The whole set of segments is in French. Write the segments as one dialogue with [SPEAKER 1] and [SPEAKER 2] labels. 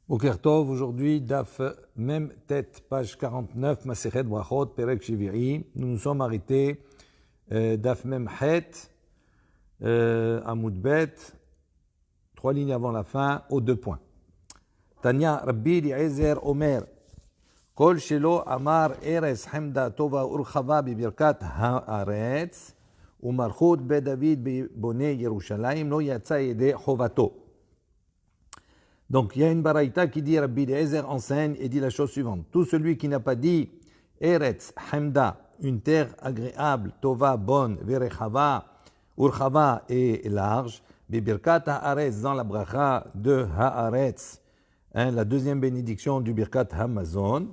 [SPEAKER 1] Boker Tov, aujourd'hui, Daf Mem Tet, page 49, Masechet Brachot, Perek Shiviri. Nous nous sommes arrêtés, Daf Mem Het, Amoud Bet, 3 lignes avant la fin, aux 2 points. Tanya Rabbi Eliezer Omer, Kol Shelo Amar Eres Hamda Tova Urchava Bibirkat Haaretz, Umarchut Be David Bone Yerushalayim, Lo Yatsa Yede Chovato. Donc il y a une baraïta qui dit, Rabbi Eliezer enseigne et dit la chose suivante. Tout celui qui n'a pas dit Eretz Hamda, une terre agréable, Tova, bonne, Verechava, Urchava et large, Bibirkat Haaretz, dans la bracha de Haaretz, la deuxième bénédiction du Birkat Hamazon,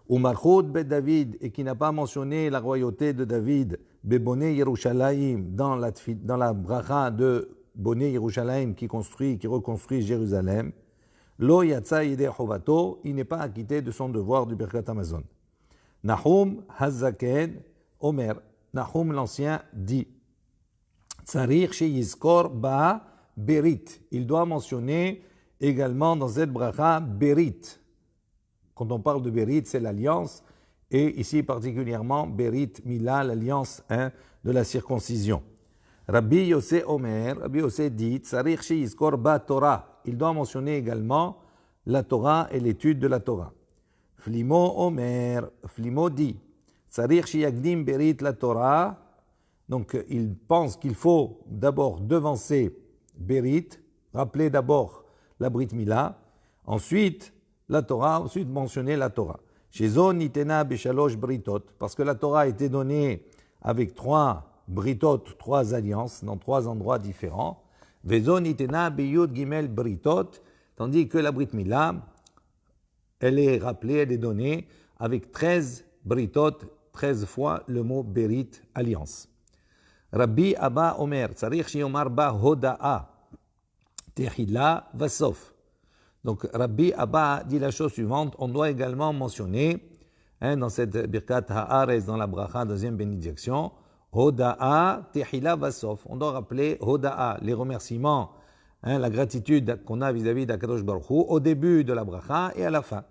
[SPEAKER 1] ou Malchut be David, et qui n'a pas mentionné la royauté de David, Bebone Yerushalayim, dans la bracha de Boné Yerushalayim qui reconstruit Jérusalem, Lo Yatsa Yede Chovato, il n'est pas acquitté de son devoir du Birkat Hamazon. Nahum Hazaken Omer, Nahum l'ancien dit, Tsarir Sheyizkor Ba Berit, il doit mentionner également dans cette bracha Berit. Quand on parle de Berit, c'est l'alliance, et ici particulièrement Berit Mila, l'alliance de la circoncision. Rabbi Yosef Omer, Rabbi Yosef dit, Tsarich Sheyizkor Ba Torah, il doit mentionner également la Torah et l'étude de la Torah. Flimo Omer, Flimo dit, Tsarich Sheyagdim Berit la Torah, donc il pense qu'il faut d'abord devancer Berit, rappeler d'abord la Brit Mila, ensuite la Torah, ensuite mentionner la Torah. Shezon Nitena Beshalosh Britot, parce que la Torah a été donnée avec 3 Britot, 3 alliances, dans 3 endroits différents. Vezon Nitena Beyud Gimel Britot, tandis que la Brit Mila, elle est rappelée, elle est donnée avec 13 Britot, 13 fois le mot Berit, alliance. Rabbi Abba Omer, Tsarich Shiomar Ba Hoda'a, Tehila Vasof. Donc Rabbi Abba dit la chose suivante, on doit également mentionner, dans cette Birkat Haaretz, dans la bracha, deuxième bénédiction, Hoda'a Tehila Vasof. On doit rappeler Hoda'a, les remerciements, la gratitude qu'on a vis-à-vis d'Akadosh Baruch Hu, au début de la bracha et à la fin.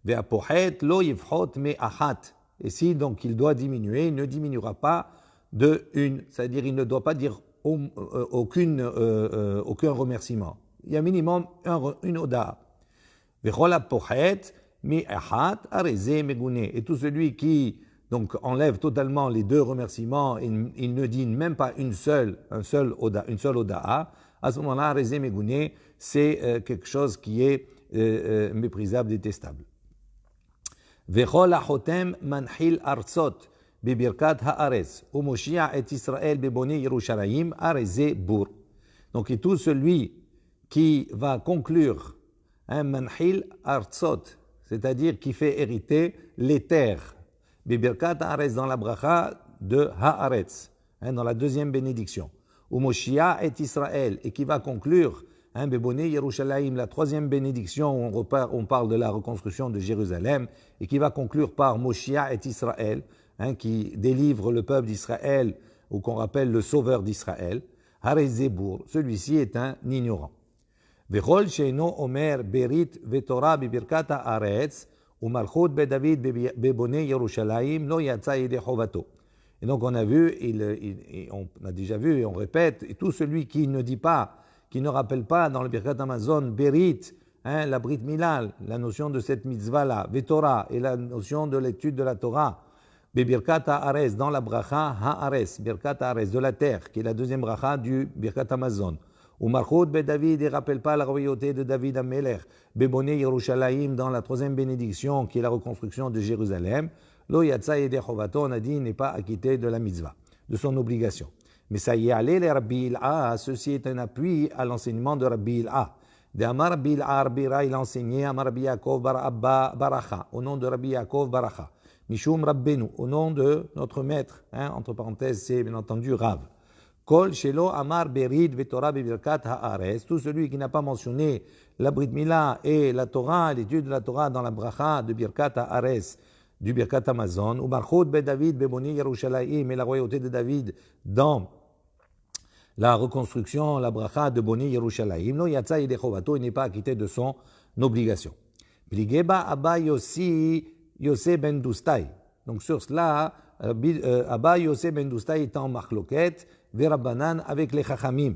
[SPEAKER 1] Ve'apochet lo yifchot me'achat. Et si donc il doit diminuer, il ne diminuera pas de une, c'est-à-dire il ne doit pas dire aucun remerciement. Il y a minimum une Hoda'a. V'chol apochet me'achat areze megune. Et tout celui qui donc enlève totalement les 2 remerciements, il ne dit même pas une seule Hoda'a, à ce moment-là, areze megune, c'est quelque chose qui est méprisable, détestable. V'chol achotem manchil artzot bebirkat haaretz umoshia et Israël bebone Yerushalayim areze bur. Donc et tout celui qui va conclure un manchil artzot, c'est-à-dire qui fait hériter les terres, bebirkat haaretz, dans la bracha de haaretz, dans la deuxième bénédiction, umoshia et Israël, et qui va conclure Beboné Yerushalayim, la troisième bénédiction, on parle de la reconstruction de Jérusalem, et qui va conclure par Moshia et Israël, qui délivre le peuple d'Israël, ou qu'on rappelle le sauveur d'Israël. Harezebour, celui-ci est un ignorant. Vechol sheino omer berit vetorah bibirkat haaretz umalchut be David beboné Yerushalayim lo yatsa yede chovato. Et donc on a vu, on a déjà vu et on répète, et tout celui qui ne dit pas, qui ne rappelle pas dans le Birkat Hamazon, Berit, la Brit Milal, la notion de cette mitzvah-là, Vetorah, et la notion de l'étude de la Torah, Bebirkat Haaretz, dans la bracha Haaretz, Birkat Haaretz, de la terre, qui est la deuxième bracha du Birkat Hamazon. Ou Malchut be David, et ne rappelle pas la royauté de David Amelech, Beboné Yerushalayim, dans la troisième bénédiction, qui est la reconstruction de Jérusalem. Lo Yatsa Yede Chovato, on a dit, n'est pas acquitté de la mitzvah, de son obligation. Mais ça y est allé, les Rabbi Il'a, ceci est un appui à l'enseignement de Rabbi Il'a. De Amar Rabbi Il'a, Rabbi Il'a, il a enseigné Amar Rabbi Yaakov bar Abba Baracha, au nom de Rabbi Yaakov Baracha. Mishum Rabbenu, au nom de notre maître, entre parenthèses, c'est bien entendu Rav. Kol Shelo Amar Berit Vetorah Bebirkat Haaretz, tout celui qui n'a pas mentionné la Brit Mila et la Torah, l'étude de la Torah dans la bracha de Birkat Haaretz, du Birkat Hamazon, ou Malchut be David beboni Yerushalayim, et la royauté de David dans la reconstruction, la bracha de Boni Yerushalayim, il n'est pas acquitté de son obligation. Pligeba Abba Yossi Yosé ben Doustai. Donc sur cela, Abba Yosé ben Doustai est en marloquette, Verabanan avec les Chachamim.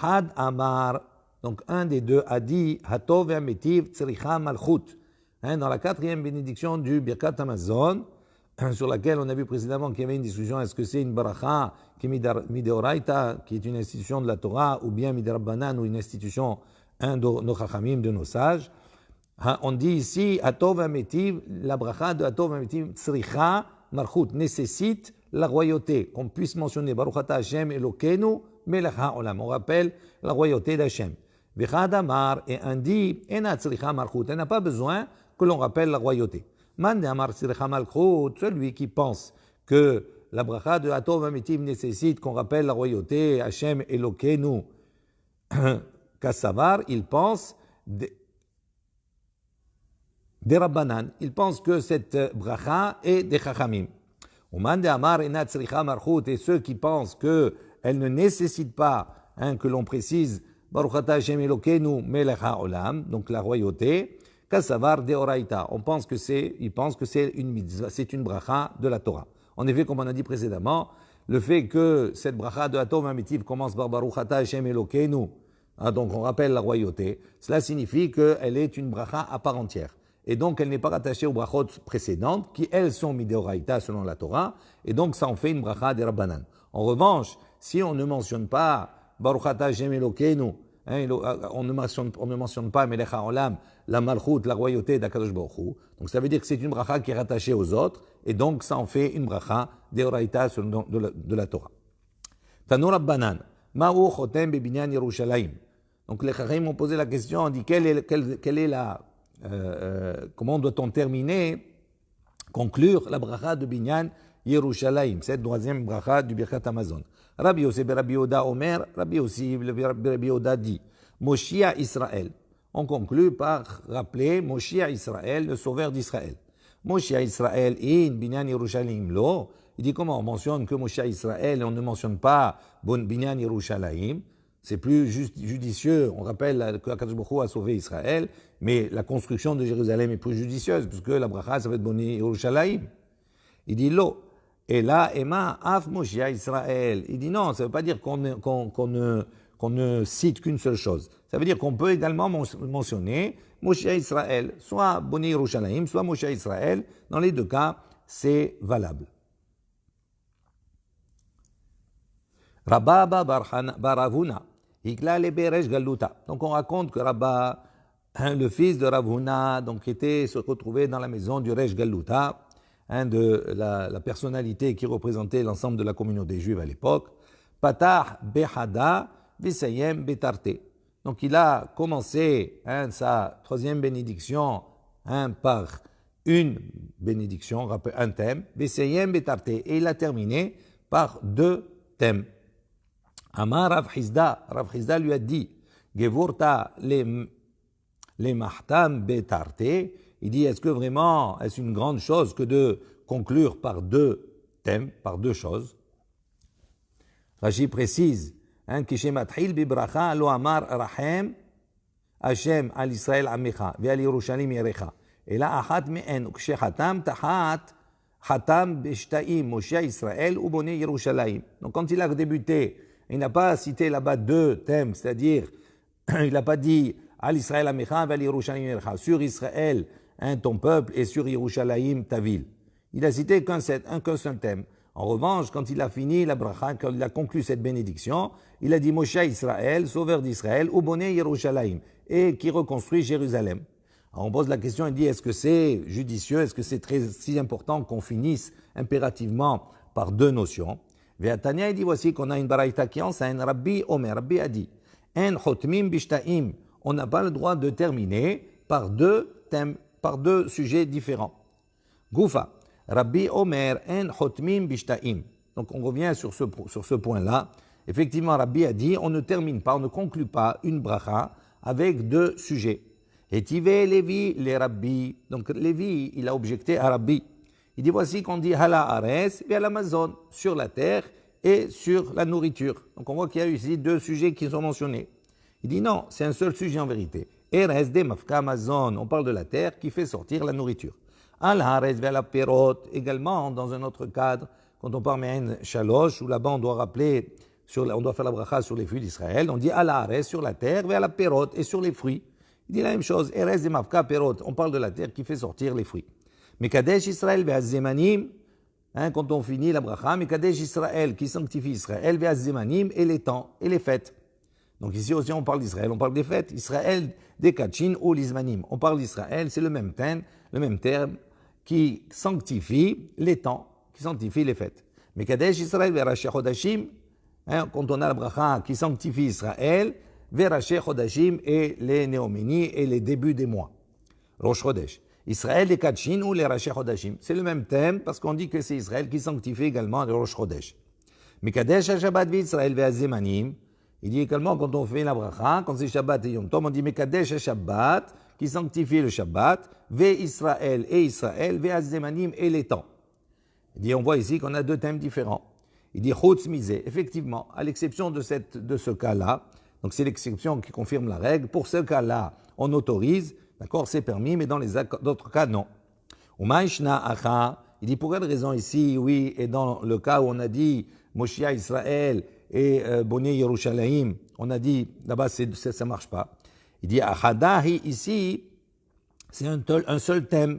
[SPEAKER 1] Had Amar, donc un des deux a dit, Hatov Ametiv Tzricha Malchut. Dans la quatrième bénédiction du Birkat Hamazon, sur laquelle on a vu précédemment qu'il y avait une discussion, est-ce que c'est une baracha qui est mideoraita, qui est une institution de la Torah, ou bien midrabanan, ou une institution de nos chachamim, de nos sages. On dit ici, Atov Ametiv, la bracha de Atov Ametiv, Tzricha Marchut, nécessite la royauté, qu'on puisse mentionner Baruch Ata Hashem Elokeinu Melech HaOlam. On rappelle la royauté d'Hashem. Vechad Amar, et un dit, Ena Tzricha Marchut, elle n'a pas besoin que l'on rappelle la royauté. Man Amar Tzricha Malchut, celui qui pense que la bracha de Atov Ametiv nécessite qu'on rappelle la royauté, Hashem Elokeinu Kassavar, il pense des Rabbanan. Il pense que cette bracha est des Chachamim. Oman de Amar Ena Tzricha Malchut, et ceux qui pensent qu'elle ne nécessite pas que l'on précise Baruch Ata Hashem Elokeinu Melech HaOlam, donc la royauté, Kassavar Deoraita. Il pense que c'est une mitzvah, c'est une bracha de la Torah. En effet, comme on a dit précédemment, le fait que cette bracha de Atov Ametiv commence par Baruch Ata Hashem Elokeinu, donc on rappelle la royauté, cela signifie qu'elle est une bracha à part entière. Et donc elle n'est pas rattachée aux brachot précédentes, qui elles sont mideoraita selon la Torah, et donc ça en fait une bracha des Rabbanan. En revanche, si on ne mentionne pas Baruch Ata Hashem Elokeinu, on ne mentionne pas Melech HaOlam, la Malchut, la royauté d'Akadosh Baruch Hu. Donc ça veut dire que c'est une bracha qui est rattachée aux autres, et donc ça en fait une bracha d'Eoraita de la Torah. Tanur Rabbanan, Ma'u Chotem Bebinyan Yerushalayim. Donc les Chachamim ont posé la question, on dit comment doit-on conclure la bracha de Binyan Yerushalayim, cette troisième bracha du Birkat Hamazon. Rabbi Yossi Rabbi Yehuda Omer, Rabbi Yossi Rabbi Yehuda dit, Moshiach Israël. On conclut par rappeler Moshiach Israël, le sauveur d'Israël. Moshiach Israël in Binyan Yerushalayim lo. Il dit comment on mentionne que Moshiach Israël et on ne mentionne pas Binyan Yerushalayim. C'est plus judicieux. On rappelle que Akadosh Baruch Hu a sauvé Israël, mais la construction de Jérusalem est plus judicieuse, puisque la bracha, ça va être Binyan Yerushalayim. Il dit lo. Et là, Emma, Af Moshiach Israël. Il dit non, ça ne veut pas dire qu'on ne cite qu'une seule chose. Ça veut dire qu'on peut également mentionner Moshiach Israël, soit Boni Yerushalayim, soit Moshiach Israël. Dans les deux cas, c'est valable. Rabba Baravuna, Hikla le Beresh Galuta. Donc on raconte que Rabba, le fils de Ravuna, donc se retrouvait dans la maison du Resh Galuta, de la personnalité qui représentait l'ensemble de la communauté juive à l'époque, Patah Behada Visayem Betarte. Donc il a commencé sa troisième bénédiction par une bénédiction, un thème, Visayem Betarte, et il a terminé par deux thèmes. Amar Rav Chizda lui a dit, Gevurta le Mahtam Betarte. Il dit, est-ce que vraiment, est-ce une grande chose que de conclure par deux thèmes, par deux choses? Rashi précise, Kishematchil bibracha lo amar rahem Hashem al Israël amecha ve'al Yerushalayim yerecha. Et là, achat me'en, kshechatam tahat chatam b'shtaim Moshiach Israël ou Bonei Yerushalayim. Donc quand il a débuté, il n'a pas cité là-bas deux thèmes, c'est-à-dire, il n'a pas dit al Israël amecha ve'al Yerushalayim yerecha, sur Israël, ton peuple, et sur Yerushalayim, ta ville. Il a cité qu'un seul thème. En revanche, quand il a fini la bracha, quand il a conclu cette bénédiction, il a dit Moshiach Israël, sauveur d'Israël, ou Bonei Yerushalayim, et qui reconstruit Jérusalem. Alors on pose la question, il dit, est-ce que c'est judicieux, est-ce que c'est si important qu'on finisse impérativement par deux notions? Ve'atania, il dit, voici qu'on a une baraita qui enseigne, Rabbi Omer, Rabbi a dit, En chotmim bishtaim, on n'a pas le droit de terminer par deux thèmes, par deux sujets différents. Goufa, Rabbi Omer, en chotmim bishtaim. Donc on revient sur ce point-là. Effectivement, Rabbi a dit, on ne termine pas, on ne conclut pas une bracha avec deux sujets. Et Tivé Lévi, les Rabbi. Donc Lévi, il a objecté à Rabbi. Il dit, voici qu'on dit Hala Ares et à l'Amazon, sur la terre et sur la nourriture. Donc on voit qu'il y a ici deux sujets qui sont mentionnés. Il dit non, c'est un seul sujet en vérité. Erez de mafka mazon, on parle de la terre qui fait sortir la nourriture. Al harez ve'al perot, également dans un autre cadre, quand on parle me'en shalosh, où là-bas on doit rappeler, on doit faire la bracha sur les fruits d'Israël, on dit al harez sur la terre, ve'al perot et sur les fruits. Il dit la même chose, Erez de mafka perot, on parle de la terre qui fait sortir les fruits. Mekadesh Israël ve'az zemanim, quand on finit la bracha, Mekadesh Israël, qui sanctifie Israël, ve'az zemanim, et les temps, et les fêtes. Donc ici aussi on parle d'Israël, on parle des fêtes. Israël, des Kachin ou l'Ismanim. On parle d'Israël, c'est le même terme qui sanctifie les temps, qui sanctifie les fêtes. Mais Kadesh Israël, Veraché Chodashim, quand on a la bracha qui sanctifie Israël, Veraché Chodashim et les néoménies et les débuts des mois. Rosh Chodesh. Israël, les Kachin ou les Raché Chodashim. C'est le même thème parce qu'on dit que c'est Israël qui sanctifie également le Rosh Chodesh. Mais Kadesh Shabbat Israël, Ve'azemanim. Il dit également, quand on fait la bracha, quand c'est Shabbat et Yom Tov, on dit Mekadesh Shabbat, qui sanctifie le Shabbat, Ve Israël et Israël, Ve Azemanim et les temps. Il dit, on voit ici qu'on a deux thèmes différents. Il dit Chutz Mizeh, effectivement, à l'exception de ce cas-là, donc c'est l'exception qui confirme la règle, pour ce cas-là, on autorise, d'accord, c'est permis, mais dans les autres cas, non. Umaishna Acha, il dit pour quelle raison ici, oui, et dans le cas où on a dit Moshia Israël, et Boné Yerushalayim, on a dit, là-bas ça ne marche pas. Il dit, Achadahi, ici, c'est un seul thème.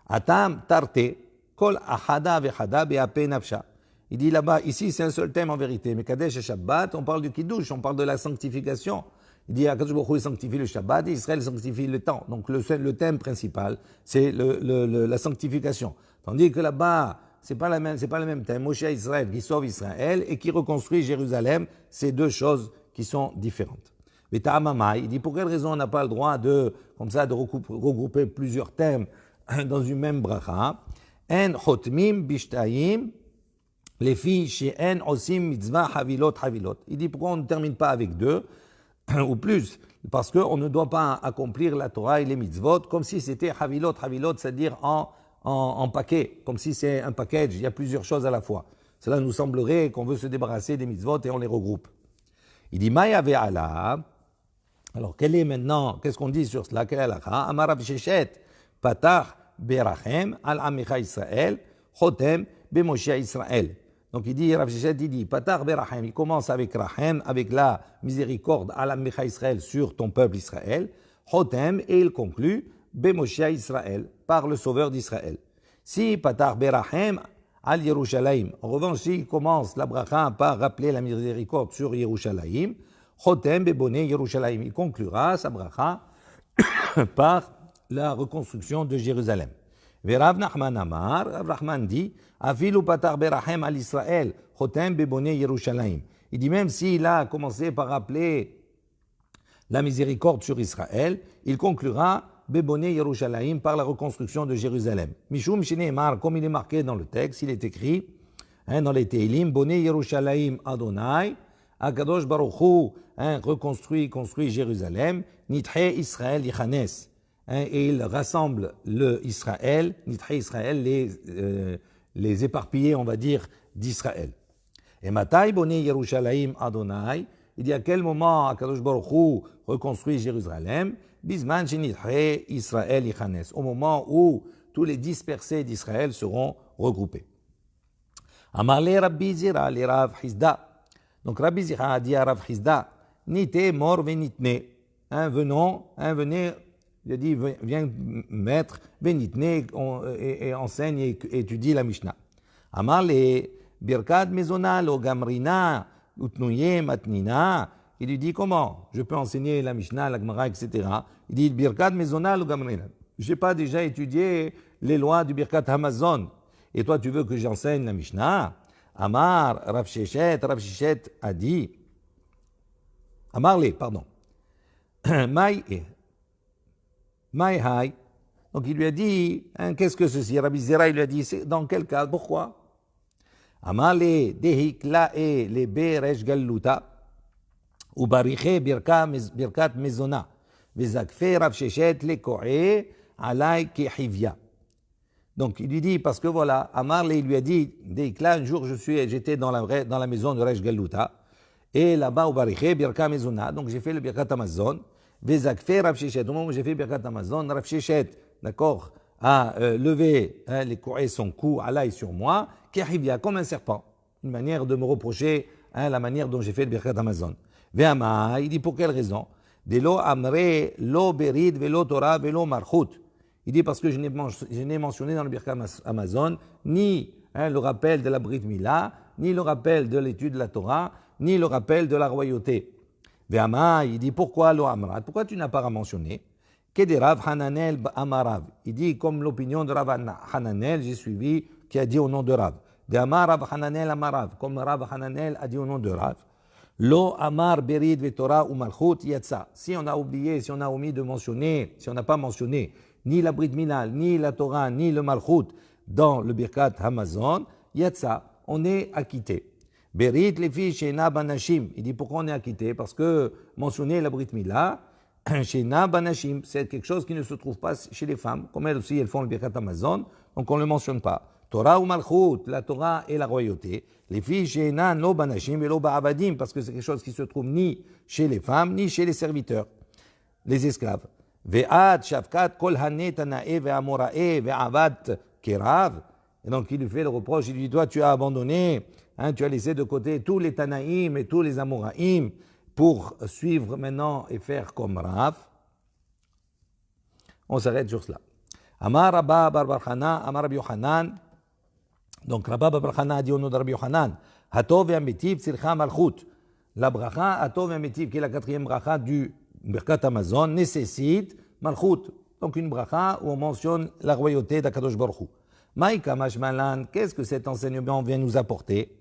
[SPEAKER 1] Atam tarte, kol achada vechada beape nafsha. Il dit là-bas, ici c'est un seul thème en vérité. Mais Kadesh et Shabbat, on parle du Kiddush, on parle de la sanctification. Il dit, Akadosh Baruch Hu sanctifie le Shabbat et Israël sanctifie le temps. Donc le thème principal, c'est la sanctification. Tandis que là-bas, c'est pas le même thème. Moshe Israël qui sauve Israël et qui reconstruit Jérusalem, c'est deux choses qui sont différentes. Mais Ta'amamai, il dit pour quelle raison on n'a pas le droit de regrouper plusieurs thèmes dans une même bracha. En chotmim bishtayim, les filles chez en osim mitzvah havilot havilot. Il dit pourquoi on ne termine pas avec deux ou plus, parce qu'on ne doit pas accomplir la Torah et les mitzvot comme si c'était havilot, c'est-à-dire en paquet, comme si c'est un package, il y a plusieurs choses à la fois. Cela nous semblerait qu'on veut se débarrasser des mitzvot et on les regroupe. Il dit, Maya ve'ala. Alors, qu'est-ce qu'on dit sur cela? Quelle est la halakha? Amar Rav Sheshet, patach berachem al amicha Israël, chotem b'Moshe Israël. Donc il dit, Rav Sheshet, il dit, patach berachem, il commence avec rachem, avec la miséricorde al amicha Israël sur ton peuple Israël, chotem, et il conclut, b'Moshe Israël, par le sauveur d'Israël. Si patach berachem al Yerushalayim, en revanche, s'il commence la bracha par rappeler la miséricorde sur Yerushalayim, chotem beboné Yerushalayim, il conclura sa bracha par la reconstruction de Jérusalem. Rav Nachman Amar, Rav Nachman dit, afilu patach berachem al Israël, chotem beboné Yerushalayim. Il dit même s'il a commencé par rappeler la miséricorde sur Israël, il conclura Beboné Yerushalayim par la reconstruction de Jérusalem. Mishum Shineemar, comme il est marqué dans le texte, il est écrit dans les Teilim, Boné Yerushalayim Adonai, Akadosh Baruch Hu construit Jérusalem, Nithe Israël Yichanes. Et il rassemble le Israël, Nithe Israël, les éparpillés, on va dire, d'Israël. Et Matai Boné Yerushalayim Adonai, il dit à quel moment Akadosh Baruch Hu reconstruit Jérusalem, Bisman Shenithe Israël Yichanes, au moment où tous les dispersés d'Israël seront regroupés. Amarle Rabbi Zira, les Rav Hizda. Donc Rabbi Zira a dit à Rav Hizda, Nite mor venitne. Venez, il a dit, viens maître, venitne, et enseigne et étudie la Mishnah. Amarle Birkat Mezona, lo Gamrina, Utnuye Matnina. Il lui dit comment je peux enseigner la Mishnah, la Gemara, etc. Il dit Birkat Mezona lo Gamrina. Je n'ai pas déjà étudié les lois du Birkat Hamazon. Et toi, tu veux que j'enseigne la Mishnah? Amar, Rav Sheshet a dit, Amarle, pardon. Mai hai. Donc il lui a dit, qu'est-ce que ceci? Rabbi Zera, il lui a dit, dans quel cas? Pourquoi? Amarle, dehiklae le beresh galluta. ובריחי ברכת מזונה, וזקפי רב ששת לקועה עלי כחביה. Donc il lui dit, parce que voilà, Amarle il lui a dit, là un jour j'étais dans la maison de Resh Galuta, et là-bas au Bariché, Birka Mezona, donc j'ai fait le Birkat Amazon, Vezakfe Rav Sheshet. Au moment où j'ai fait Birkat Hamazon, Rav Sheshet, d'accord, a levé les couets son cou, Allah est sur moi, Kehivia, comme un serpent. Une manière de me reprocher la manière dont j'ai fait le Birkat Hamazon. Ve'ama, il dit pour quelle raison? Delo amre, lo berid, velo Torah, velo marchut. Il dit parce que je n'ai mentionné dans le Birkat Hamazon ni le rappel de la Brit Mila, ni le rappel de l'étude de la Torah, ni le rappel de la royauté. Ve'ama, il dit pourquoi lo amrat? Pourquoi tu n'as pas mentionné? Kede Rav Hananel Amarav. Il dit comme l'opinion de Rav Hananel, j'ai suivi, qui a dit au nom de Rav. Ve'ama Rav Hananel Amarav, comme Rav Hananel a dit au nom de Rav. Lo Amar Berid ve Torah ou Malchut Yatsa. Si on a oublié, si on a omis de mentionner, si on n'a pas mentionné ni la Brit Mila, ni la Torah, ni le Malchut dans le Birkat Hamazon, Yatsa, on est acquitté. Berit lefi shena banashim. Il dit pourquoi on est acquitté? Parce que mentionner la Brit Mila, shena banashim, c'est quelque chose qui ne se trouve pas chez les femmes, comme elles aussi elles font le Birkat Hamazon, donc on ne le mentionne pas. Torah ou Malchut, la Torah et la royauté. Les filles shena no banashim et lo ba'avadim, parce que c'est quelque chose qui se trouve ni chez les femmes, ni chez les serviteurs, les esclaves. Ve'at shavkat kol hanet tanae ve'amorae ve'avad kerav. Et donc il lui fait le reproche, il lui dit toi tu as abandonné, tu as laissé de côté tous les Tanaïm et tous les Amoraïm pour suivre maintenant et faire comme Rav. On s'arrête sur cela. Amar Rabba bar bar Chana, Amar Rabbi Yochanan. Donc Rabba bar Chana a dit au nom de Rabbi Yochanan, Hatov et Amitiv tzircha malchut. La bracha Hatov et Amitiv, qui est la quatrième bracha du Birkat Hamazon, nécessite malchut. Donc une bracha où on mentionne la royauté d'Akadosh Baruch Hu. Maïka Mashmalan, qu'est-ce que cet enseignement vient nous apporter?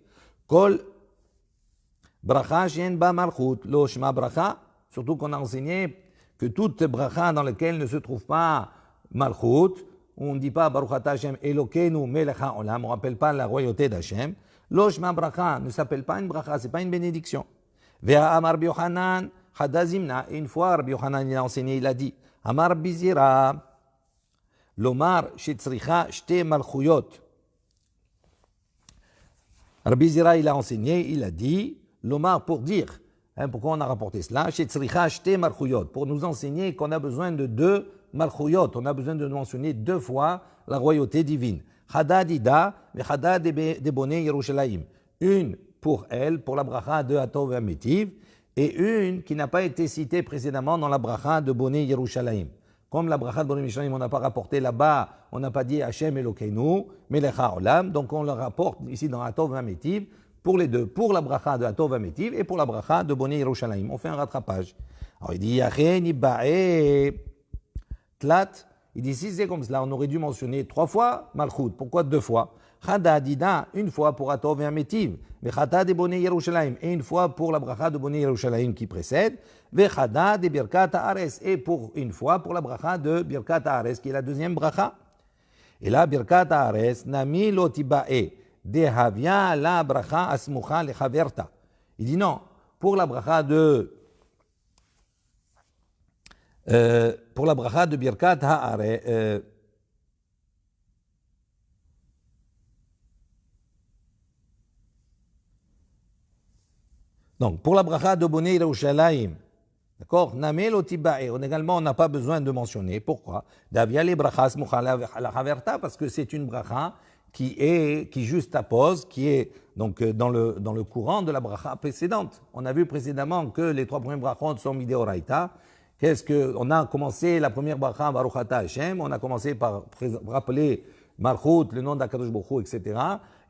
[SPEAKER 1] Kol bracha shen ba malchut, lo shma bracha, surtout qu'on a enseigné que toute bracha dans laquelle ne se trouve pas malchut, on ne dit pas Baruch Ata Hashem Elokeinu Melech HaOlam, on ne rappelle pas la royauté d'Hashem, lo shma bracha ne s'appelle pas une bracha, c'est pas une bénédiction. Ve'a amar Rabbi Yochanan, Hadazimna, une fois Rabbi Yochanan il a enseigné, il a dit, Amar Bizira, Lomar shetzricha shte malchuyot. Rabbi Zira, il a enseigné, il a dit, Lomar pour dire, pourquoi on a rapporté cela, shetzricha shte malchuyot, pour nous enseigner qu'on a besoin de deux malchuyot, on a besoin de mentionner deux fois la royauté divine. Hadad Ida, mais Hadad de Bonnet Yerushalayim. Une pour elle, pour la bracha de Hatov et Amétiv, et une qui n'a pas été citée précédemment dans la bracha de Bonnet Yerushalayim. Comme la bracha de Bonnet Yerushalayim, on n'a pas rapporté là-bas, on n'a pas dit Hashem Elokeinu, Melech HaOlam, donc on le rapporte ici dans Hatov et Amétiv, pour les deux, pour la bracha de Hatov et Amétiv et pour la bracha de Bonnet Yerushalayim. On fait un rattrapage. Alors il dit Yachen Ibae Tlat, il dit si c'est comme cela, on aurait dû mentionner trois fois Malchut. Pourquoi deux fois? Chada Dida, une fois pour Hatov et Amétiv, Vechada de Bonnet Yerushalayim, et une fois pour la bracha de Bonnet Yerushalayim qui précède, Vechada de Birkat Haaretz, et pour une fois pour la bracha de Birkat Haaretz, qui est la deuxième bracha. Et là, Birkat Haaretz, Nami Lotibae, de Havia la bracha asmucha lechaverta. Il dit non, pour la bracha de Birkat Haaretz, donc, pour la bracha de Bonnet Yerushalayim, d'accord, Namel Otibae, également, on n'a pas besoin de mentionner. Pourquoi? Davia les brachas muchala la haverta, parce que c'est une bracha qui justapose, qui est donc dans le courant de la bracha précédente. On a vu précédemment que les trois premiers brachot sont mideoraita. On a commencé la première bracha Baruch Ata Hashem, on a commencé par rappeler Malchut, le nom d'Akadosh Baruch Hu, etc.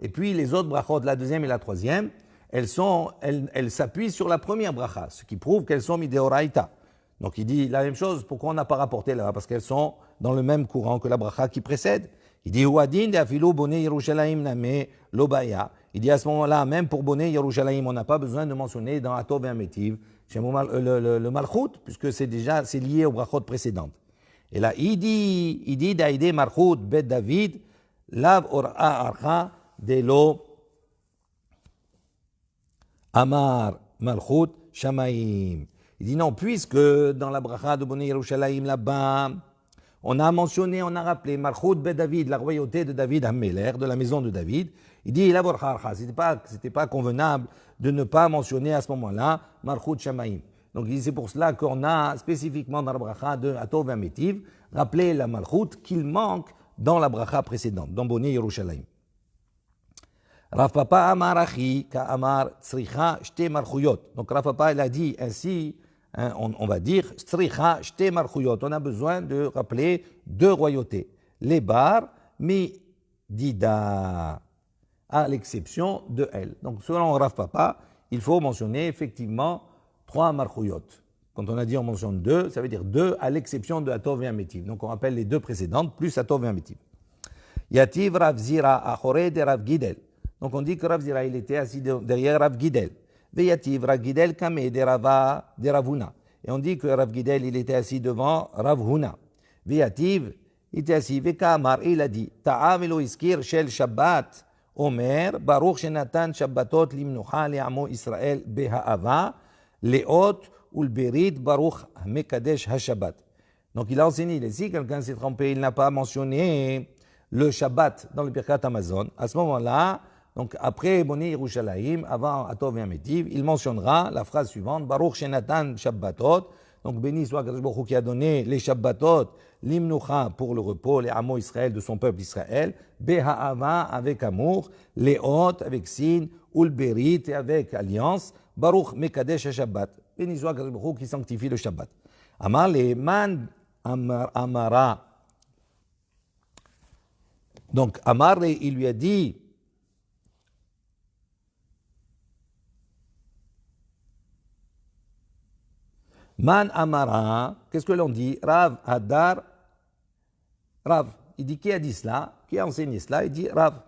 [SPEAKER 1] Et puis les autres brachot, la deuxième et la troisième, elles s'appuient sur la première bracha, ce qui prouve qu'elles sont mideoraita. Donc il dit la même chose, pourquoi on n'a pas rapporté là? Parce qu'elles sont dans le même courant que la bracha qui précède. Il dit Ouadin de Afilo Bonnet Yerushalayim Name Lobaya. Il dit à ce moment-là, même pour Bonnet Yerushalayim, on n'a pas besoin de mentionner dans Hatov et Amétiv le Malchut, puisque c'est lié aux brachot précédentes. Et là, il dit Daïde Malchut Bet David, Lav Or'a Archa Delo Amar Malchut Shamaim. Il dit non, puisque dans la bracha de Bonnet Yerushalayim là-bas, on a mentionné, on a rappelé Malchut Bet David, la royauté de David Hammeler, de la maison de David. Il dit c'était pas convenable de ne pas mentionner à ce moment-là Malchut Shamaim. Donc c'est pour cela qu'on a spécifiquement dans la bracha de Atov et Amétiv rappelé la Malchut qu'il manque dans la bracha précédente, dans Boni Yerushalayim. Rav Papa Amar Achi Ka'amar Tzricha Shte Marchuyot. Donc Rav Papa il a dit ainsi, hein, on va dire Tzricha Shte Marchuyot. On a besoin de rappeler deux royautés. Les bar mi dida, à l'exception de elle. Donc selon Rav Papa, il faut mentionner effectivement trois Marchuyot. Quand on a dit on mentionne deux, ça veut dire deux à l'exception de Atov et Amétiv. Donc on rappelle les deux précédentes plus Atov et Amétiv. Yativ Rav Zira Achore de Rav Gidel. Donc on dit que Rav Zira il était assis derrière Rav Gidel. Veyativ Rav Gidel Kame de Rava de Ravuna. Et on dit que Rav Gidel il était assis devant Rav Huna. Veyativ il était assis Vekamar et il a dit Ta'amelo iskir shel Shabbat Omer Baruch Shenatan Shabbatot limnucha le'amo Israël beha'ava le'ot ulberit Baruch Mekadesh HaShabbat. Donc il a enseigné ici, quelqu'un s'est trompé, il n'a pas mentionné le Shabbat dans le Birkat Hamazon. À ce moment-là, donc après Boni Yerushalayim, avant Atov et Amétiv, il mentionnera la phrase suivante, Baruch Shenatan Shabbatot, donc béni soit Kadosh Baruch Hu qui a donné les Shabbatot, l'Imnucha pour le repos, les Amo Israël de son peuple Israël, Beha'ava avec amour, les Hot avec signe, Ulberit avec alliance, Baruch Mekadesh Shabbat. Béni soit Kadosh Baruch Hu qui sanctifie le Shabbat. Amar les man amara. Donc Amar il lui a dit, Man Amara, qu'est-ce que l'on dit? Rav Hadar, Rav. Il dit qui a dit cela? Qui a enseigné cela? Il dit Rav.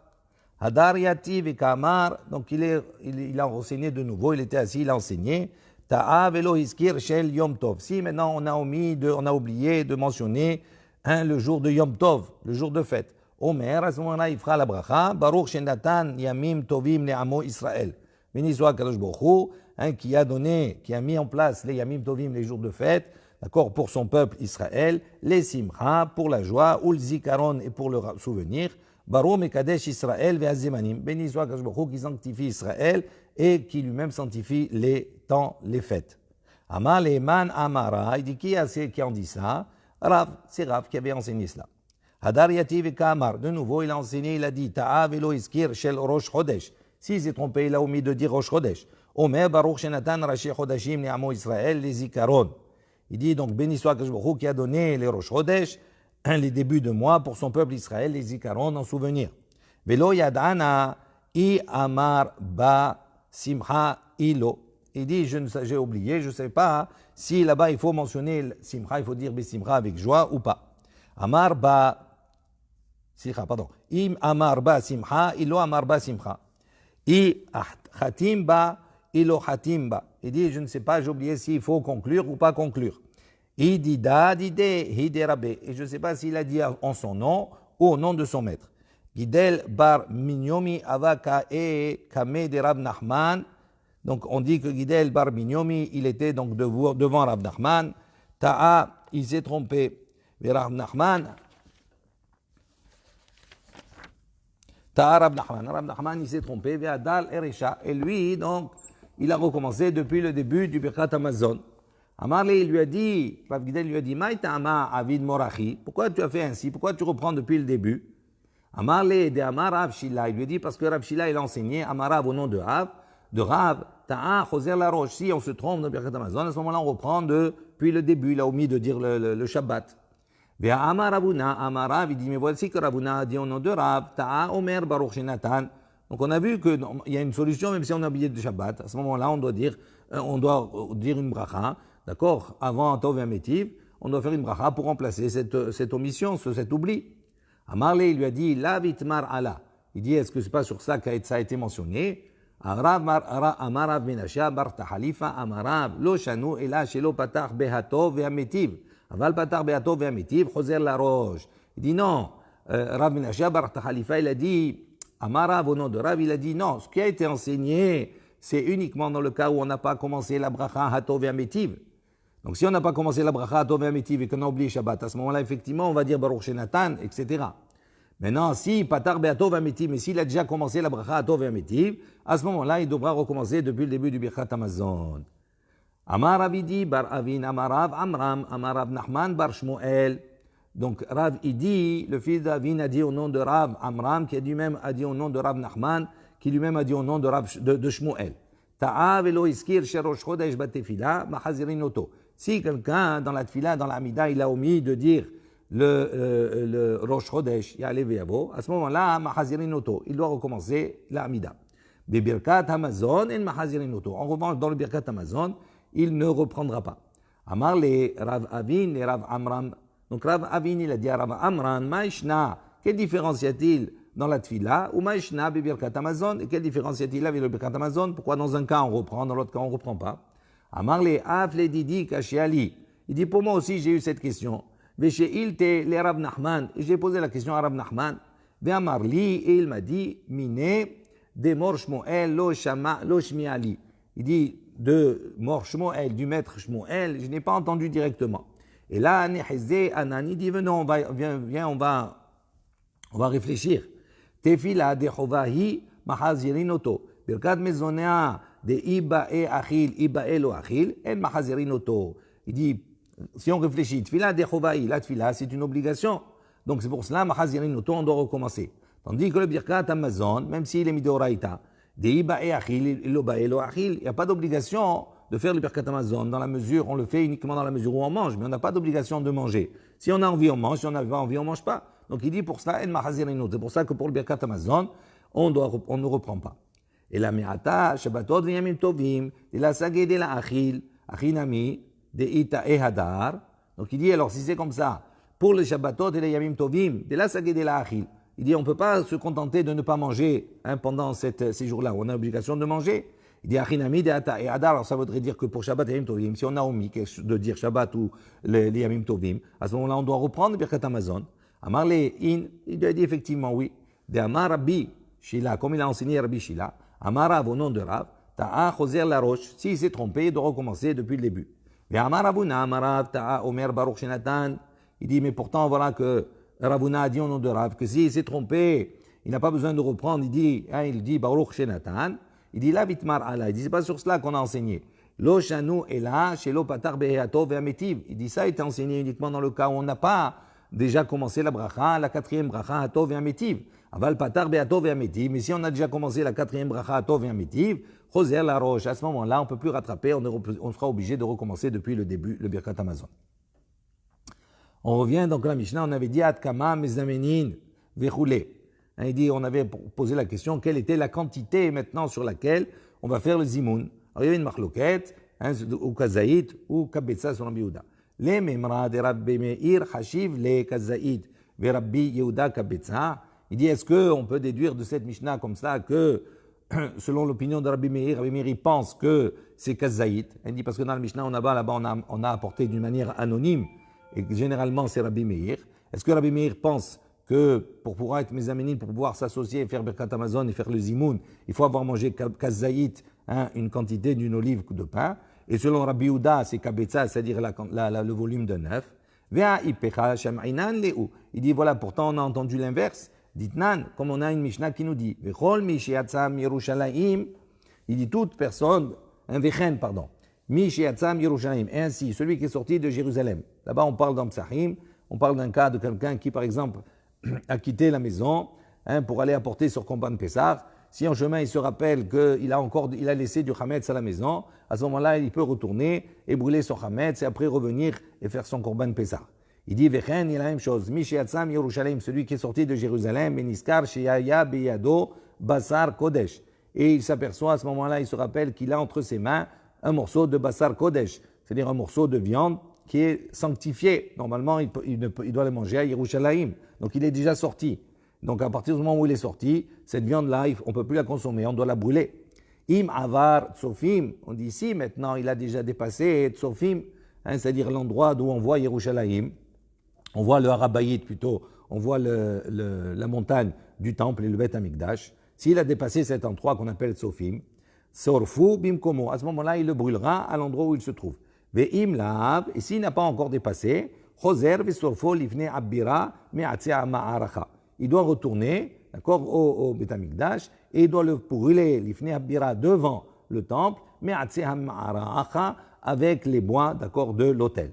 [SPEAKER 1] Hadar Yativ et Kamar, donc il a enseigné de nouveau, il était assis, il a enseigné. Ta'a velo iskir shel Yom Tov. Si maintenant on a oublié de mentionner le jour de Yom Tov, le jour de fête. Omer, à ce moment-là, il fera la bracha. Baruch Shenatan Yamim Tovim Le'amo Israël. Béni soit Kadosh Baruch Hu, qui a mis en place les Yamim Tovim, les jours de fête, d'accord, pour son peuple Israël, les Simcha, pour la joie, ou le Zikaron, et pour le souvenir, Baruch Mekadesh Israël ve'azemanim. Béni soit Kadosh Baruch Hu, qui sanctifie Israël et qui lui-même sanctifie les temps, les fêtes. Amal Eman Amara, il dit qui en dit ça? Rav, c'est Rav qui avait enseigné cela. Hadar Yativ et Kamar, de nouveau il a enseigné, il a dit Ta'a velo iskir shel Rosh Chodesh. S'il s'est trompé, il a omis de dire Rosh Chodesh. Omer Baruch Shenatan Rashi Chodashim Ne'amo Israël les Zikaron. Il dit donc béni soit Kadosh Baruch Hu qui a donné les Rosh Chodesh, les débuts de mois pour son peuple Israël, les Zikaron en souvenir. Velo Yadana I Amar Ba Simcha Ilo. Il dit j'ai oublié, je ne sais pas si là-bas il faut mentionner Simcha, il faut dire Simcha avec joie ou pas. Amar Ba Simcha, pardon. Im Amar Ba Simcha Ilo Amar Ba Simcha. I Khatimba, Ilo Khatimba. Il dit, je ne sais pas, j'ai oublié s'il faut conclure ou pas conclure. I Dida, Dide, Hide Rabbe. Et je ne sais pas s'il a dit en son nom ou au nom de son maître. Gidel Bar Minyomi Avaka e Kame de Rab Nachman. Donc on dit que Gidel Bar Minyomi, il était donc devant Rab Nachman. Ta'a, il s'est trompé. Mais Rab Nachman, Rab Nachman, il s'est trompé, et lui, donc, il a recommencé depuis le début du Birkat Hamazon. Amarle, il lui a dit, Rav Gidel lui a dit, Maïtama Avid Morachi, pourquoi tu as fait ainsi, pourquoi tu reprends depuis le début? Amarle de Amar Rav Shila, il lui a dit, parce que Rav Shila, il a enseigné, Amarav au nom de Rav, Ta'a Choser la Roche, si on se trompe dans le Birkat Hamazon, à ce moment-là, on reprend depuis le début, il a omis de dire le Shabbat. Amar Ravuna, Amarav, il dit, mais voici que Ravuna a dit au nom de Rav, Ta'a Omer Baruch Shenatan. Donc on a vu qu'il y a une solution, même si on a oublié de Shabbat. À ce moment-là, on doit dire une bracha, d'accord, avant Tov et Amétiv, on doit faire une bracha pour remplacer cette omission, cet oubli. Amarle, il lui a dit, La vitmar ala. Il dit, est-ce que c'est pas sur ça que ça a été mentionné? Amarav Menasha bar Tahalifa, Amarav, Lo Shanu, Ela Shelo Patach Behatov et Amétiv. Aval Patar Beato Ve'amitiv, Choser la Roche. Il dit non. Rav Menashe bar Khalifa, il a dit, Amarav au nom de Rav, il a dit non. Ce qui a été enseigné, c'est uniquement dans le cas où on n'a pas commencé la bracha Hato Ve'amitiv. Donc si on n'a pas commencé la bracha Hato Ve'amitiv et qu'on a oublié Shabbat, à ce moment-là, effectivement, on va dire Baruch Shenatan, etc. Maintenant, si Patar Beato Ve'amitiv, mais s'il a déjà commencé la bracha Hato Ve'amitiv, à ce moment-là, il devra recommencer depuis le début du Birkat Hamazon. Amar Avidi bar Avin, Amar Rav Amram, Amar Rav Nachman bar Shmuel. Donc Rav Idi, le fils d'Avin, a dit au nom de Rav Amram, qui a lui-même a dit au nom de Rav Nachman, qui lui-même a dit au nom de Shmuel. Ta'a velo iskir sherosh chodesh batefila, mahazirin oto. Si quelqu'un dans la tefila, dans l'amida, il a omis de dire le Rosh Chodesh, Ya'aleh ve'yavo, à ce moment-là, mahazirin oto, il doit recommencer l'amida. Birkat Hamazon et mahazirin oto. En revanche, dans le Birkat Hamazon, il ne reprendra pas. Amar les Rav Avin et Rav Amram. Donc Rav Avin, il a dit à Rav Amram, Maishna, quelle différence y a-t-il dans la tefila, ou Maishna Birkat Hamazon, et quelle différence y a-t-il avec le Birkat Hamazon? Pourquoi dans un cas on reprend, dans l'autre cas on ne reprend pas? Amar les Afle Didi Kashiali. Il dit, pour moi aussi j'ai eu cette question. Veshe ilte les Rav Nachman. Et j'ai posé la question à Rav Nachman. Ve'amar li, et il m'a dit, Mine, de Mor Shmuel, lo Shmiali. Il dit, de Mor Shmuel, du maître Shmuel, je n'ai pas entendu directement. Et là, Nehezé Anani dit, venons, viens, on va réfléchir. Tefila de Chovahi, Mahazirinoto. Birkat Mezonea, de Ibae Achil, Ibae lo Achil, en Mahazirinoto. Il dit, si on réfléchit, Tefila de Chovahi, la Tefila, c'est une obligation. Donc c'est pour cela, Mahazirinoto, on doit recommencer. Tandis que le Birkat Amazon, même s'il est Midoraïta, de Ibae Achil, Ibae lo Achil, il n'y a pas d'obligation de faire le Birkat Hamazon, dans la mesure, on le fait uniquement dans la mesure où on mange, mais on n'a pas d'obligation de manger. Si on a envie, on mange, si on n'a pas envie, on ne mange pas. Donc il dit pour cela, c'est pour ça que pour le Birkat Hamazon, on ne reprend pas. Et la Me'ata, Shabbatot v'yamim tovim, de la sagé de la achil, achinami, de ita e hadar. Donc il dit, alors si c'est comme ça, pour le Shabbatot et les yamim tovim, de la sagé de la achil, il dit, on ne peut pas se contenter de ne pas manger pendant ces jours-là, où on a l'obligation de manger. Il dit Achinami de Ata et Adar, alors ça voudrait dire que pour Shabbat et Yamim Tovim, si on a omis de dire Shabbat ou les Yamim Tovim, à ce moment-là on doit reprendre Birkat Hamazon. Amar le in, il lui a dit effectivement oui. De Amar Rabbi Shila, comme il a enseigné Rabbi Shila, Amar Rav au nom de Rav, Ta'a Choser la roche, s'il s'est trompé, il doit recommencer depuis le début. Et Amar Ravuna, Amar Rav, Ta'a Omer Baruch Shenatan, il dit mais pourtant voilà que Ravuna a dit au nom de Rav que s'il s'est trompé, il n'a pas besoin de reprendre, il dit Baruch Shenatan. Il dit là, Vitmar Allah. Il dit, c'est pas sur cela qu'on a enseigné. Lo shanu est là, chez lo patar beheato ve'ametiv. Il dit, ça a été enseigné uniquement dans le cas où on n'a pas déjà commencé la bracha, la quatrième bracha, ato ve'ametiv. Aval patar beheato ve'ametiv. Mais si on a déjà commencé la quatrième bracha, ato ve'ametiv, choser la roche. À ce moment-là, on ne peut plus rattraper, on sera obligé de recommencer depuis le début, le Birkat Hamazon. On revient donc à la Mishnah, on avait dit, Atkama mezamenin ve'choule. Il dit, on avait posé la question, quelle était la quantité maintenant sur laquelle on va faire le zimoun. Alors il y avait une marloquette, ou kazaït, ou kabetza sur Rabbi Yehuda. Les memra de Rabbi Meir hashiv les kazaït, ve Rabbi Yehuda kabetza. Il dit, est-ce qu'on peut déduire de cette Mishnah comme ça que, selon l'opinion de Rabbi Meir il pense que c'est kazaït. Il dit, parce que dans la Mishnah, là-bas, on a apporté d'une manière anonyme, et généralement c'est Rabbi Meir. Est-ce que Rabbi Meir pense que pour pouvoir être mézamenine, pour pouvoir s'associer et faire Birkat Hamazon et faire le zimoun, il faut avoir mangé kazaït, une quantité d'une olive de pain. Et selon Rabbi Yehuda, c'est kabetza, c'est-à-dire le volume d'un œuf. Il dit voilà, pourtant on a entendu l'inverse. Ditnan, comme on a une Mishnah qui nous dit, il dit toute personne, un vechen, pardon, et ainsi, celui qui est sorti de Jérusalem. Là-bas, on parle d'Amtsahim, on parle d'un cas de quelqu'un qui, par exemple, a quitté la maison pour aller apporter sur Korban Pessah. Si en chemin il se rappelle qu'il a laissé du Hametz à la maison, à ce moment-là il peut retourner et brûler son Hametz et après revenir et faire son Korban Pessah. Il dit Vechen, il a la même chose. Mishéatzam Yerushalayim, celui qui est sorti de Jérusalem, Beniskar Sheyaya Beyado Basar Kodesh. Et il s'aperçoit à ce moment-là, il se rappelle qu'il a entre ses mains un morceau de Basar Kodesh, c'est-à-dire un morceau de viande qui est sanctifié. Normalement, il doit le manger à Yerushalayim. Donc il est déjà sorti. Donc à partir du moment où il est sorti, cette viande-là, on ne peut plus la consommer, on doit la brûler. Im avar tsofim, on dit ici maintenant, il a déjà dépassé tsofim, c'est-à-dire l'endroit d'où on voit Yerushalayim, on voit le Harabayit plutôt, on voit la montagne du temple et le Beth Amikdash. S'il a dépassé cet endroit qu'on appelle tsofim, sorfu bimkomo, à ce moment-là, il le brûlera à l'endroit où il se trouve. Ve'im lav, et s'il n'a pas encore dépassé, choser ve'sorfo lifne abira me'atzea ma'aracha. Il doit retourner, d'accord, au Beth Amikdash, et il doit le brûler, l'ifne abira, devant le temple, me'atzea ma'aracha, avec les bois, d'accord, de l'autel.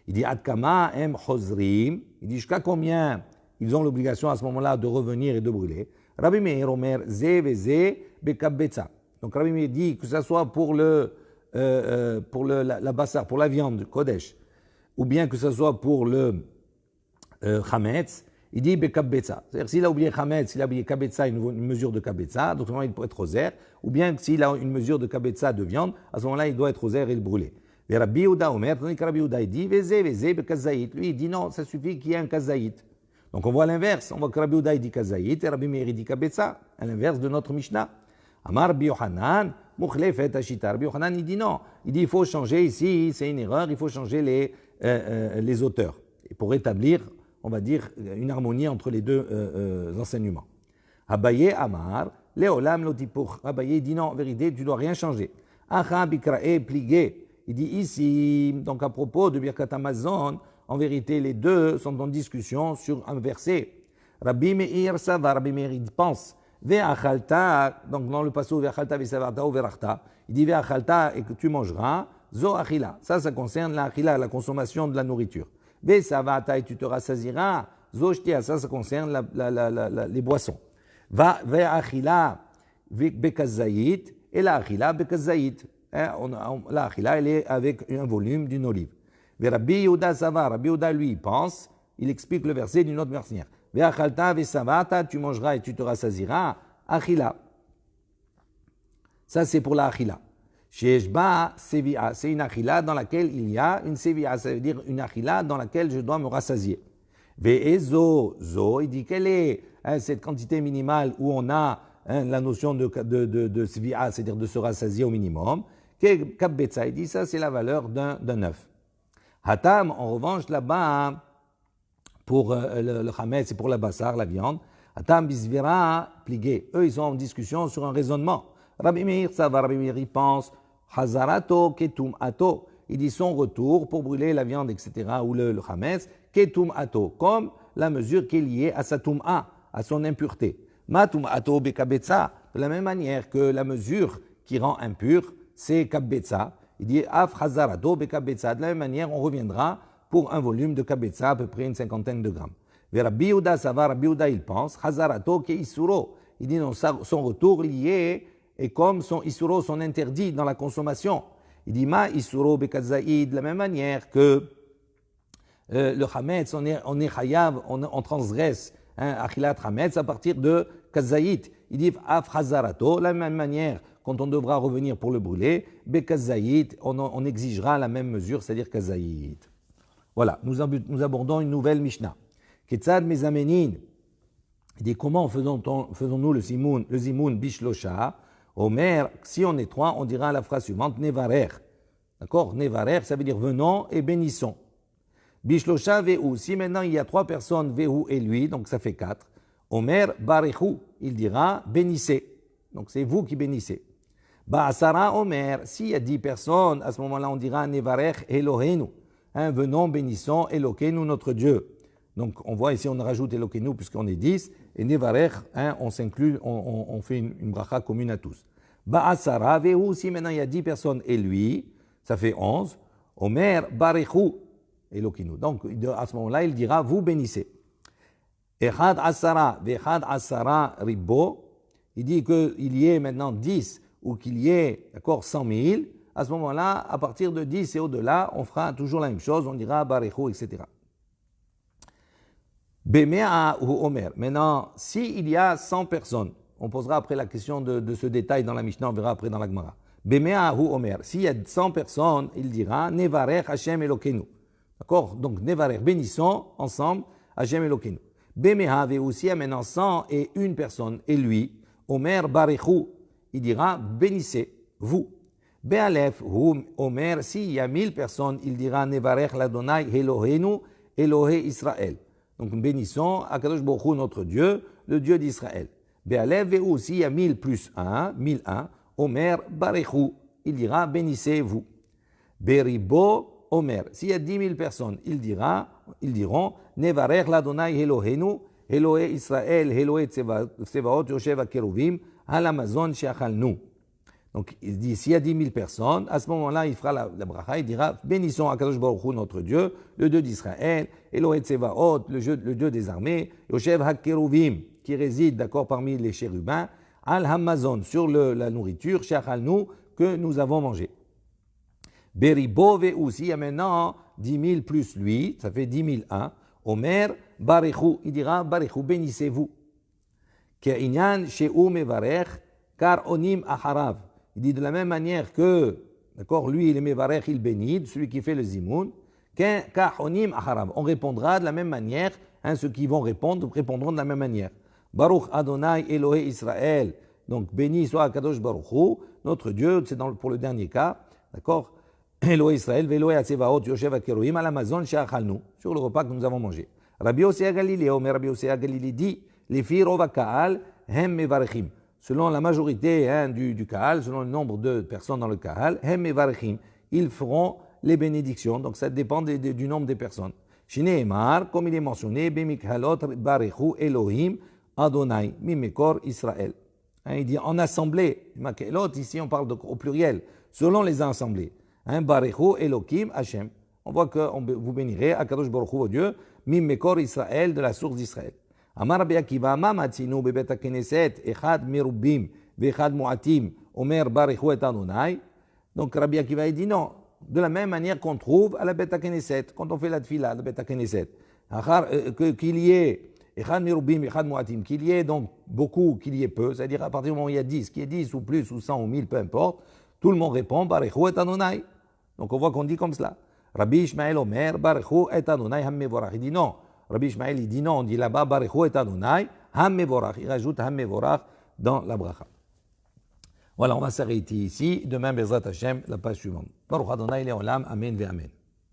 [SPEAKER 1] Il dit Adkama em chozrim. Il dit jusqu'à combien ils ont l'obligation à ce moment-là de revenir et de brûler. Rabbi Meir Omer ze veze bekabbetza. Donc Rabbi Meir dit que ce soit pour la bassar, pour la viande du Kodesh, ou bien que ce soit pour le chametz, il dit bekabbetza. C'est-à-dire s'il a oublié chametz, s'il a oublié kabetza, une mesure de kabetza, donc il peut être rosaire, ou bien s'il a une mesure de kabetza de viande, à ce moment-là il doit être rosaire et le brûler. Et Rabbi Yehuda Omer, tandis que Rabbi Yehuda dit veze bekazaït. Lui il dit non, ça suffit qu'il y ait un kazaït. Donc on voit l'inverse, on voit que Rabbi Yehuda dit kazaït et Rabbi Meir dit kabetza, à l'inverse de notre Mishnah. Amar Rabbi Yochanan, mukhlefet ashita. Rabbi Yochanan il dit non, il dit il faut changer ici, c'est une erreur, il faut changer les auteurs. Et pour établir, on va dire, une harmonie entre les deux enseignements. Abaye Amar, Leolam Lotipuch. Abaye dit non, en vérité, tu ne dois rien changer. Acha Bikrae Pligé. Il dit ici, donc à propos de Birkat Hamazon, en vérité, les deux sont en discussion sur un verset. Rabbi Meir Sava, Rabbi Meir, il pense. Ve'achalta, donc dans le passage Ve'achalta ve'savarta ou ve'rachta, il dit Ve'achalta et que tu mangeras, Zo achila. Ça concerne la achila, la consommation de la nourriture. Ve'savata et tu te rassasiras, Zo shtia, ça concerne les boissons. Ve'achila be'kazayit, et la achila be'kazayit. La achila, elle est avec un volume d'une olive. Rabbi Yehuda Sava, Rabbi Yehuda lui pense, il explique le verset d'une autre manière. Ve'achalta ve'savata, tu mangeras et tu te rassasiras, achila. Ça c'est pour la achila. Sheshba sevia, c'est une achila dans laquelle il y a une sevia, ça veut dire une achila dans laquelle je dois me rassasier. Ve'ezo, zo, il dit quelle est cette quantité minimale où on a la notion de sevia, c'est-à-dire de se rassasier au minimum. Kabbetza, il dit ça c'est la valeur d'un œuf. Hatam, en revanche, là-bas, pour le chametz, c'est pour la bassar, la viande. Hatam bisvira pligué. Eux, ils sont en discussion sur un raisonnement. Rabbi Meir, ça va, Rabbi Meir, il pense, Hazarato ketum ato. Il dit son retour pour brûler la viande, etc., ou le chametz, ketum ato, comme la mesure qui est liée à sa tum'a, à son impureté. Matum ato bekabetza, de la même manière que la mesure qui rend impur, c'est kabetza. Il dit af hazarato bekabetza. De la même manière, on reviendra pour un volume de kabetza, à peu près une 50aine de grammes. Vers Rabbi Yehuda, ça va, Rabbi Yehuda, il pense, hazarato ke isuro. Il dit non, son retour lié est comme son isuro, son interdit dans la consommation. Il dit ma isuro bekazaïd, de la même manière que le chametz, on est chayav, on transgresse achilat chametz à partir de kazaïd. Il dit af hazarato, de la même manière, quand on devra revenir pour le brûler, bekazaïd, on exigera la même mesure, c'est-à-dire kazaïd. Voilà, nous abordons une nouvelle Mishnah. Ketzad mezamenin. Il dit comment faisons-nous le zimoun bishlosha. Omer, si on est trois, on dira la phrase suivante, nevarer. D'accord? Nevarer, ça veut dire venons et bénissons. Bishlosha vehu. Si maintenant il y a trois personnes, vehu et lui, donc ça fait 4. Omer barechu. Il dira bénissez. Donc c'est vous qui bénissez. Ba'asara Omer. S'il y a 10 personnes, à ce moment-là on dira nevarer Elohenu. Venons, bénissons Elokeinu, notre Dieu. Donc on voit ici, on rajoute Elokeinu puisqu'on est 10, et Nevarech, on s'inclut, on fait une bracha commune à tous. Ba'asara vehu, si maintenant il y a 10 personnes et lui, ça fait 11. Omer barechu Elokeinu. Donc à ce moment-là, il dira, vous bénissez. Echad asara, vechad asara ribbo, il dit qu'il y ait maintenant 10 ou qu'il y ait, d'accord, 100 000. À ce moment-là, à partir de 10 et au-delà, on fera toujours la même chose, on dira barechu, etc. Bemea ou Omer. Maintenant, s'il y a 100 personnes, on posera après la question de ce détail dans la Mishnah, on verra après dans la Gemara. Bemea ou Omer. S'il y a 100 personnes, il dira Nevarech Hashem Elokeinu. D'accord? Donc, Nevarech, bénissons ensemble Hashem Elokeinu. Bemea ve aussi, maintenant 100 et une personne, et lui, Omer barechu, il dira bénissez, vous. Be'alef hu Omer, s'il y a 1000 personnes, il dira Nevarech l'Adonai Eloheinu, Elohé Israël. Donc bénissons Akadosh Baruch Hu, notre Dieu, le Dieu d'Israël. Be'alef ve'u, s'il y a 1000 plus 1, 1001, Omer barechu, il dira bénissez-vous. Beribo Omer, s'il y a 10 000 personnes, ils diront Nevarech l'Adonai Eloheinu, Elohé Israël, Elohé Tsevaot, Yoshev HaKeruvim, Al Amazon She'achalnu. Donc, il dit, s'il y a 10 000 personnes, à ce moment-là, il fera la bracha, il dira, bénissons Akadosh Baruch Hu, notre Dieu, le Dieu d'Israël, Elohim Tsevaot, le Dieu des armées, Yoshev HaKeruvim, qui réside, d'accord, parmi les chérubins, Al Hamazon, sur la nourriture, Shachalnu, que nous avons mangé. Beribo Ve'usi, il y a maintenant 10 000 plus lui, ça fait 10 001. Omer Barichu, il dira, Barichu, bénissez-vous. Ke'inyan She'u Mevarech, car Onim Aharav. Il dit de la même manière que, d'accord, lui, il est Mevarech, il bénit, celui qui fait le Zimoun, Ka'onim Aharav. On répondra de la même manière, hein, ceux qui vont répondre répondront de la même manière. Baruch Adonai Elohé Israël. Donc, béni soit Kadosh Baruch Hu, notre Dieu, c'est pour le dernier cas, d'accord, Elohé Israël, Veloé Atsevaot, Yoshev Akerohim, à l'Amazon, She'achalnu, sur le repas que nous avons mangé. Rabbi Osea Galilée, mais Rabbi Osea Galilée dit, les filles Rova Kaal, Hem Mevarechim. Selon la majorité du Kahal, selon le nombre de personnes dans le Kahal, Hem Mevarechim, ils feront les bénédictions. Donc ça dépend du nombre des personnes. Shineemar, comme il est mentionné, Bemikhalot Barechu Elohim Adonai, Mimekor Israël. Il dit en assemblée. Makelot, ici on parle au pluriel, selon les assemblées. Barechu Elohim Hashem. On voit que vous bénirez Akadosh Baruch Hu, Dieu, Mimekor Israël, de la source d'Israël. Amar Rabbi Akiva, ma matzinu bebet haKnesset, echad merubim, vechad mu'atim, omer barechu et Adonai. Donc Rabbi Akiva il dit non, de la même manière qu'on trouve à la Bet HaKnesset, quand on fait la tfila, la Bet HaKnesset, qu'il y ait echad merubim, echad mu'atim, qu'il y ait donc beaucoup, qu'il y ait peu, c'est-à-dire à partir du moment où il y a 10, qu'il y ait 10 ou plus, ou 100 ou 1000, peu importe, tout le monde répond barechu et Adonai. Donc on voit qu'on dit comme cela. Rabbi Ishmael Omer, barechu et Adonai hammevorach. Il dit non. Rabbi Ishmael, il dit non, on dit là-bas, Barechu et Adonai, Ham Mevorach. Il rajoute Ham Mevorach dans la bracha. Voilà, on va s'arrêter ici. Demain, Bezrat Hashem, la page suivante. Baruch Adonai Leolam, Amen ve Amen.